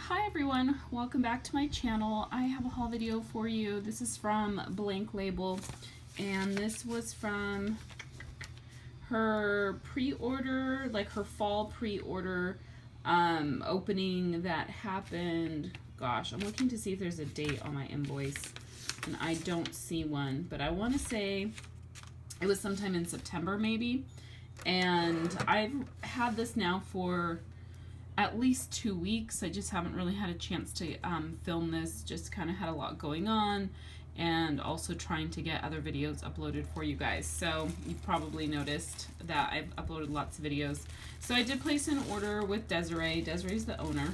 Hi everyone, welcome back to my channel. I have a haul video for you. This is from Blank Label, and this was from her pre-order, like her fall pre-order opening that happened. Gosh, I'm looking to see if there's a date on my invoice, and I don't see one, but I want to say it was sometime in September maybe, and I've had this now for at least 2 weeks. I just haven't really had a chance to film this, just kind of had a lot going on and also trying to get other videos uploaded for you guys. So you've probably noticed that I've uploaded lots of videos. So I did place an order with Desiree. Desiree's the owner.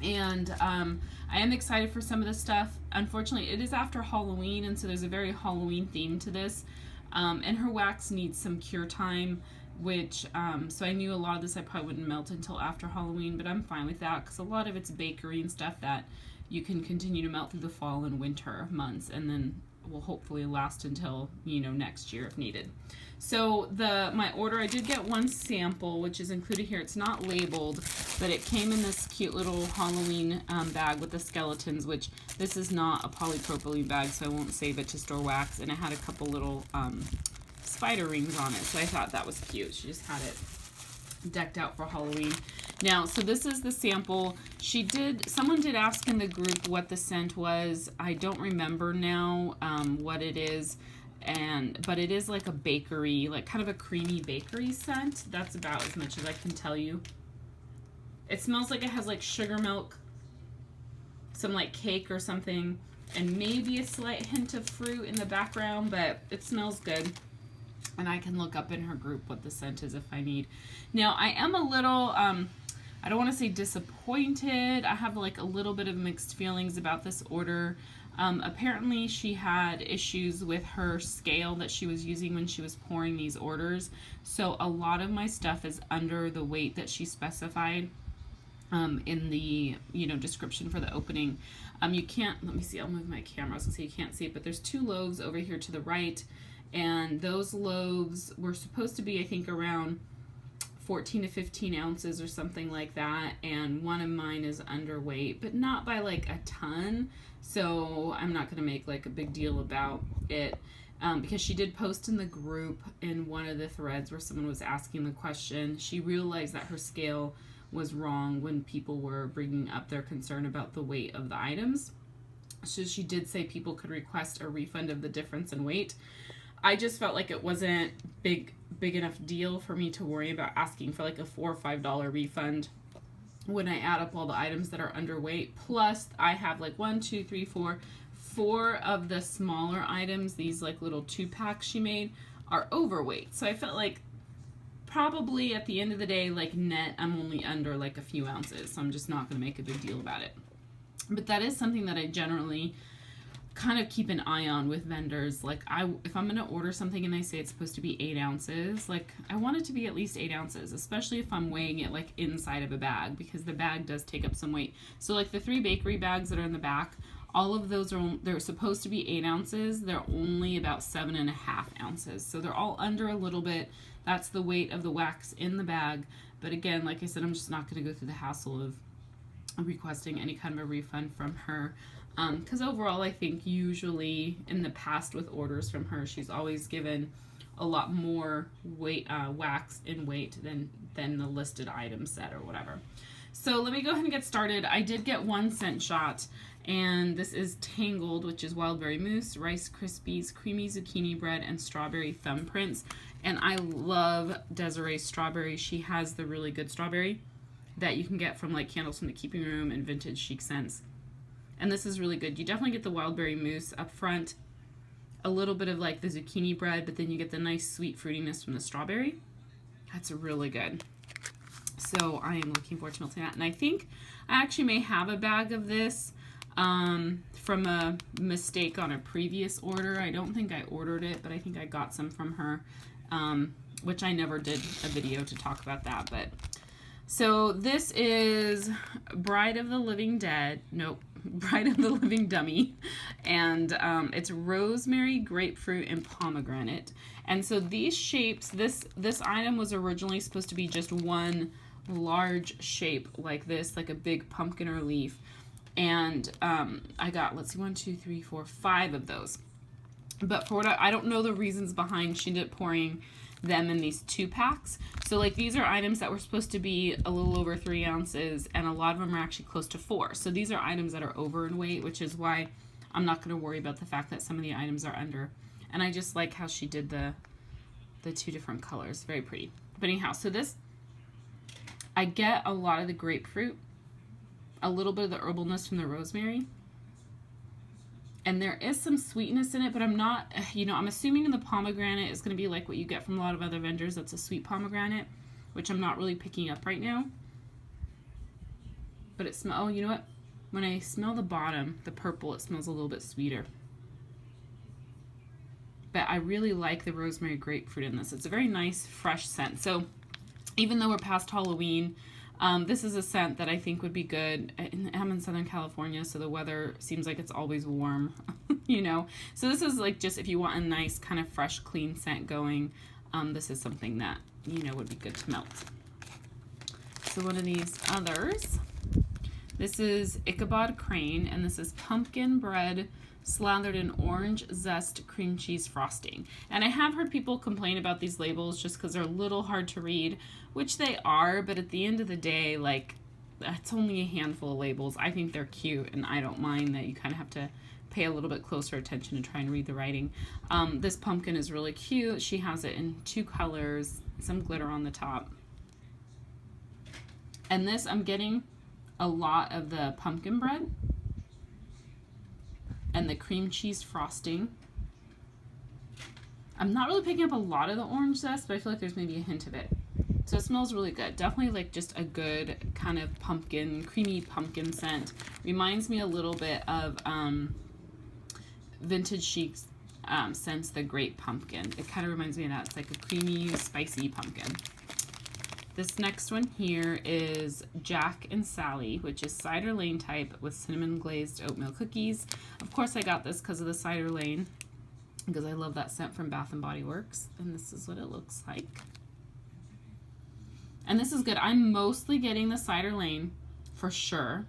And I am excited for some of this stuff. Unfortunately, it is after Halloween, and so there's a very Halloween theme to this. And her wax needs some cure time, which, so I knew a lot of this I probably wouldn't melt until after Halloween, but I'm fine with that because a lot of it's bakery and stuff that you can continue to melt through the fall and winter months, and then will hopefully last until, you know, next year if needed. So my order, I did get one sample, which is included here. It's not labeled, but it came in this cute little Halloween bag with the skeletons, which this is not a polypropylene bag, so I won't save it to store wax, and it had a couple little spider rings on it, so I thought that was cute. She just had it decked out for Halloween. Now, so this is the sample. Someone did ask in the group what the scent was. I don't remember now what it is, but it is like a bakery, like kind of a creamy bakery scent. That's about as much as I can tell you. It smells like it has like sugar milk, some like cake or something, and maybe a slight hint of fruit in the background, but it smells good. And I can look up in her group what the scent is if I need. Now, I am a little, I don't want to say disappointed. I have like a little bit of mixed feelings about this order. Apparently, she had issues with her scale that she was using when she was pouring these orders. So a lot of my stuff is under the weight that she specified in the, description for the opening. You can't, let me see, I'll move my camera so you can't see it, but there's 2 loaves over here to the right. And those loaves were supposed to be, I think, around 14 to 15 ounces or something like that. And one of mine is underweight, but not by like a ton. So I'm not going to make like a big deal about it because she did post in the group in one of the threads where someone was asking the question. She realized that her scale was wrong when people were bringing up their concern about the weight of the items. So she did say people could request a refund of the difference in weight. I just felt like it wasn't big enough deal for me to worry about asking for like a $4 or $5 refund when I add up all the items that are underweight. Plus, I have like 4 of the smaller items, these like little 2-packs she made, are overweight. So I felt like probably at the end of the day, like net, I'm only under like a few ounces. So I'm just not going to make a big deal about it. But that is something that I generally kind of keep an eye on with vendors. Like if I'm going to order something and they say it's supposed to be 8 ounces, like I want it to be at least 8 ounces, especially if I'm weighing it like inside of a bag, because the bag does take up some weight. So like the 3 bakery bags that are in the back, all of those they're supposed to be 8 ounces. They're only about 7.5 ounces. So they're all under a little bit. That's the weight of the wax in the bag. But again, like I said, I'm just not going to go through the hassle of requesting any kind of a refund from her. Because overall, I think usually in the past with orders from her, she's always given a lot more weight, wax in weight than the listed item set or whatever. So let me go ahead and get started. I did get 1 scent shot, and this is Tangled, which is Wildberry Mousse, Rice Krispies, Creamy Zucchini Bread, and Strawberry Thumbprints. And I love Desiree's strawberry. She has the really good strawberry that you can get from like Candles from the Keeping Room and Vintage Chic Scents. And this is really good. You definitely get the Wildberry Mousse up front, a little bit of like the zucchini bread, but then you get the nice sweet fruitiness from the strawberry. That's really good. So I am looking forward to melting that. And I think I actually may have a bag of this from a mistake on a previous order. I don't think I ordered it, but I think I got some from her, which I never did a video to talk about that. But so this is Bride of the Living Dummy, and it's rosemary, grapefruit, and pomegranate. And so these shapes, this item was originally supposed to be just one large shape like this, like a big pumpkin or leaf. And I got, let's see, 1, 2, 3, 4, 5 of those. But for what I don't know the reasons behind, she ended up pouring them in these 2-packs. So like these are items that were supposed to be a little over 3 ounces, and a lot of them are actually close to 4. So these are items that are over in weight, which is why I'm not going to worry about the fact that some of the items are under. And I just like how she did the 2 different colors. Very pretty. But anyhow, so this, I get a lot of the grapefruit, a little bit of the herbalness from the rosemary, and there is some sweetness in it, but I'm not, you know, I'm assuming the pomegranate is going to be like what you get from a lot of other vendors. That's a sweet pomegranate, which I'm not really picking up right now. But it smells, oh, you know what? When I smell the bottom, the purple, it smells a little bit sweeter. But I really like the rosemary grapefruit in this. It's a very nice, fresh scent. So even though we're past Halloween, this is a scent that I think would be good. I'm in Southern California, so the weather seems like it's always warm, you know. So this is like just if you want a nice kind of fresh, clean scent going, this is something that, you know, would be good to melt. So one of these others, this is Ichabod Crane, and this is pumpkin bread slathered in orange zest cream cheese frosting. And I have heard people complain about these labels just because they're a little hard to read, which they are, but at the end of the day, like, it's only a handful of labels. I think they're cute, and I don't mind that you kind of have to pay a little bit closer attention to try and read the writing. This pumpkin is really cute. She has it in 2 colors, some glitter on the top. And this, I'm getting a lot of the pumpkin bread and the cream cheese frosting. I'm not really picking up a lot of the orange zest, but I feel like there's maybe a hint of it. So it smells really good. Definitely like just a good kind of pumpkin, creamy pumpkin scent. Reminds me a little bit of Vintage Chic's scents, the Great Pumpkin. It kind of reminds me of that. It's like a creamy, spicy pumpkin. This next one here is Jack and Sally, which is Cider Lane type with cinnamon glazed oatmeal cookies. Of course, I got this because of the Cider Lane, because I love that scent from Bath & Body Works. And this is what it looks like. And this is good. I'm mostly getting the Cider Lane for sure.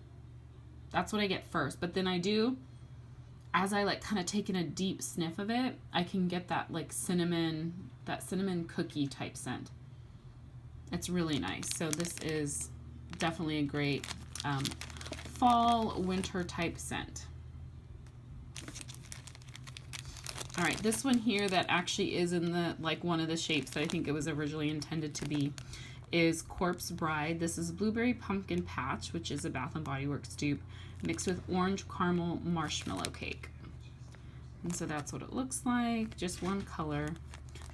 That's what I get first. But then I do, as I like kind of take in a deep sniff of it, I can get that like cinnamon, that cinnamon cookie type scent. It's really nice. So this is definitely a great fall, winter type scent. All right, this one here that actually is in the like one of the shapes that I think it was originally intended to be is Corpse Bride. This is Blueberry Pumpkin Patch, which is a Bath & Body Works dupe, mixed with orange caramel marshmallow cake. And so that's what it looks like, just one color.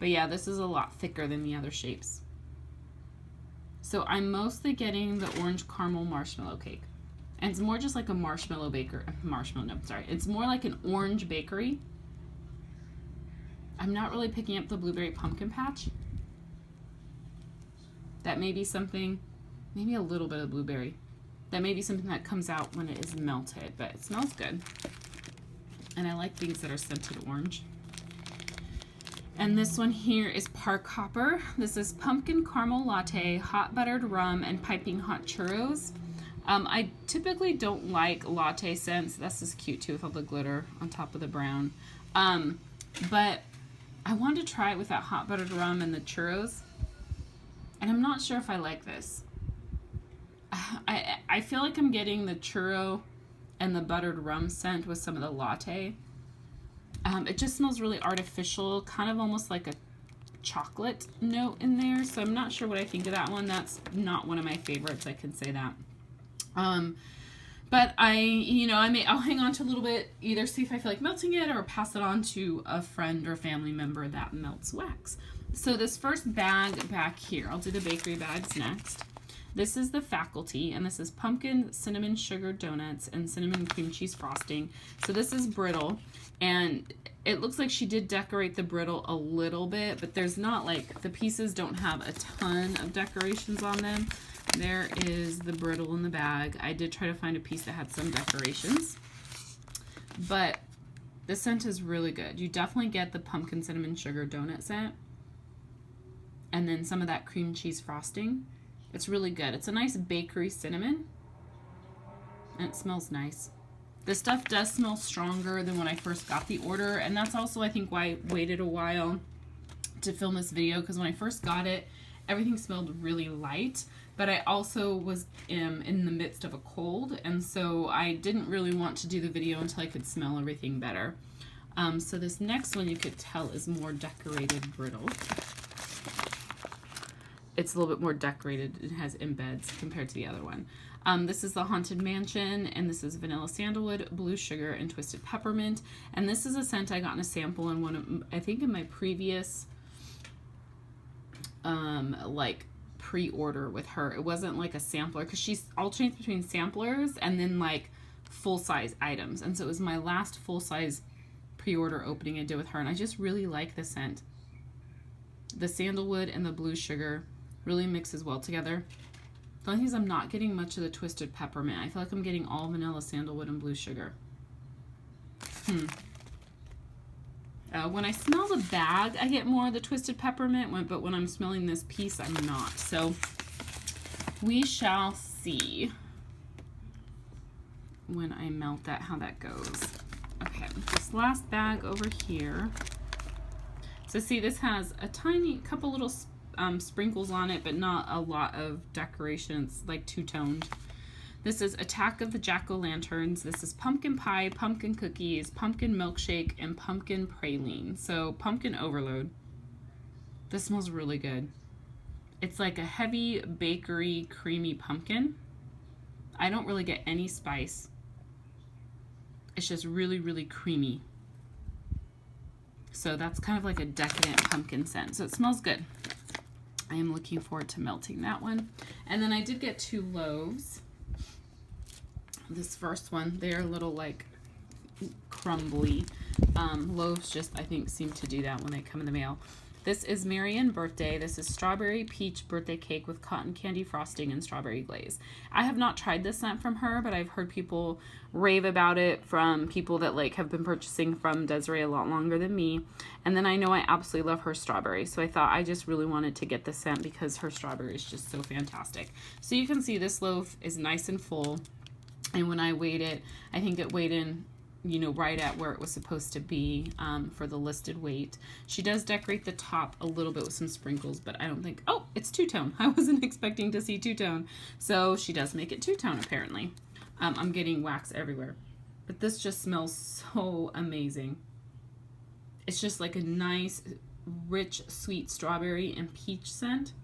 But yeah, this is a lot thicker than the other shapes. So I'm mostly getting the orange caramel marshmallow cake. And it's more just like a marshmallow baker, it's more like an orange bakery. I'm not really picking up the blueberry pumpkin patch. That may be something, maybe a little bit of blueberry. That may be something that comes out when it is melted, but it smells good. And I like things that are scented orange. And this one here is Park Hopper. This is pumpkin caramel latte, hot buttered rum, and piping hot churros. I typically don't like latte scents. This is cute too with all the glitter on top of the brown. But I wanted to try it with that hot buttered rum and the churros. And I'm not sure if I like this. I feel like I'm getting the churro and the buttered rum scent with some of the latte. It just smells really artificial, kind of almost like a chocolate note in there. So I'm not sure what I think of that one. That's not one of my favorites, I can say that. But I'll hang on to a little bit, either see if I feel like melting it or pass it on to a friend or family member that melts wax. So this first bag back here, I'll do the bakery bags next. This is the Faculty, and this is pumpkin cinnamon sugar donuts and cinnamon cream cheese frosting. So this is brittle, and it looks like she did decorate the brittle a little bit, but there's not like, the pieces don't have a ton of decorations on them. There is the brittle in the bag. I did try to find a piece that had some decorations, but the scent is really good. You definitely get the pumpkin cinnamon sugar donut scent, and then some of that cream cheese frosting. It's really good. It's a nice bakery cinnamon, and it smells nice. This stuff does smell stronger than when I first got the order, and that's also, I think, why I waited a while to film this video, because when I first got it, everything smelled really light, but I also was in the midst of a cold, and so I didn't really want to do the video until I could smell everything better. So this next one, you could tell, is more decorated brittle. It's a little bit more decorated. It has embeds compared to the other one. This is the Haunted Mansion, and this is vanilla sandalwood, blue sugar, and twisted peppermint. And this is a scent I got in a sample in one of, I think in my previous like pre-order with her. It wasn't like a sampler, because she alternates between samplers and then like full-size items. And so it was my last full-size pre-order opening I did with her, and I just really like the scent. The sandalwood and the blue sugar really mixes well together. The only thing is I'm not getting much of the twisted peppermint. I feel like I'm getting all vanilla, sandalwood, and blue sugar. When I smell the bag, I get more of the twisted peppermint, but when I'm smelling this piece, I'm not. So we shall see when I melt that, how that goes. Okay, this last bag over here. So see, this has a tiny couple little sprinkles on it, but not a lot of decorations, like two-toned. This is Attack of the Jack-o'-lanterns. This is pumpkin pie, pumpkin cookies, pumpkin milkshake, and pumpkin praline. So pumpkin overload. This smells really good. It's like a heavy bakery creamy pumpkin. I don't really get any spice. It's just really, really creamy. So that's kind of like a decadent pumpkin scent. So it smells good. I am looking forward to melting that one. And then I did get 2 loaves. This first one, they're a little like crumbly. Loaves just, I think, seem to do that when they come in the mail. This is Marian Birthday. This is strawberry peach birthday cake with cotton candy frosting and strawberry glaze. I have not tried this scent from her, but I've heard people rave about it from people that like have been purchasing from Desiree a lot longer than me. And then I know I absolutely love her strawberry. So I thought I just really wanted to get the scent because her strawberry is just so fantastic. So you can see this loaf is nice and full. And when I weighed it, I think it weighed in, you know, right at where it was supposed to be for the listed weight. She does decorate the top a little bit with some sprinkles, but I don't think, oh, it's two-tone. I wasn't expecting to see two-tone. So she does make it two-tone, apparently. I'm getting wax everywhere. But this just smells so amazing. It's just like a nice, rich, sweet strawberry and peach scent.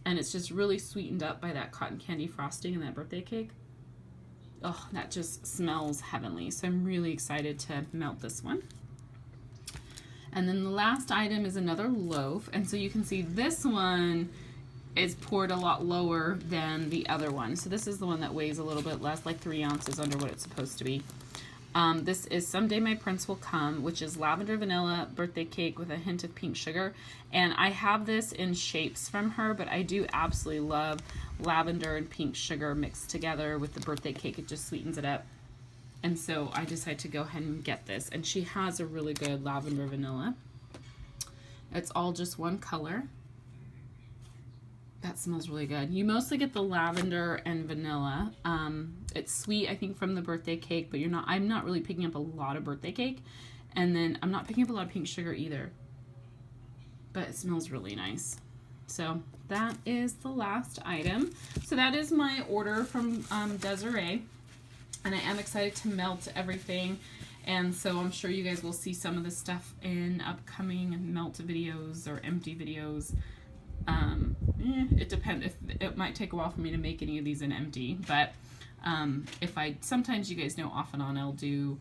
And it's just really sweetened up by that cotton candy frosting and that birthday cake. Oh, that just smells heavenly. So I'm really excited to melt this one. And then the last item is another loaf. And so you can see this one is poured a lot lower than the other one. So this is the one that weighs a little bit less, like 3 ounces under what it's supposed to be. This is Someday My Prince Will Come, which is lavender vanilla birthday cake with a hint of pink sugar. And I have this in shapes from her, but I do absolutely love lavender and pink sugar mixed together with the birthday cake. It just sweetens it up. And so I decided to go ahead and get this. And she has a really good lavender vanilla. It's all just one color. That smells really good. You mostly get the lavender and vanilla. It's sweet, I think, from the birthday cake, but I'm not really picking up a lot of birthday cake. And then I'm not picking up a lot of pink sugar either. But it smells really nice. So that is the last item. So that is my order from Desiree. And I am excited to melt everything. And so I'm sure you guys will see some of this stuff in upcoming melt videos or empty videos. It depends. It might take a while for me to make any of these in empty, but sometimes you guys know off and on I'll do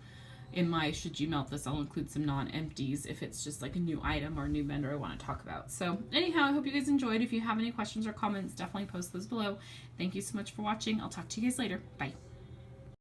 in my should you melt this, I'll include some non-empties if it's just like a new item or a new vendor I want to talk about. So anyhow, I hope you guys enjoyed. If you have any questions or comments, definitely post those below. Thank you so much for watching. I'll talk to you guys later. Bye.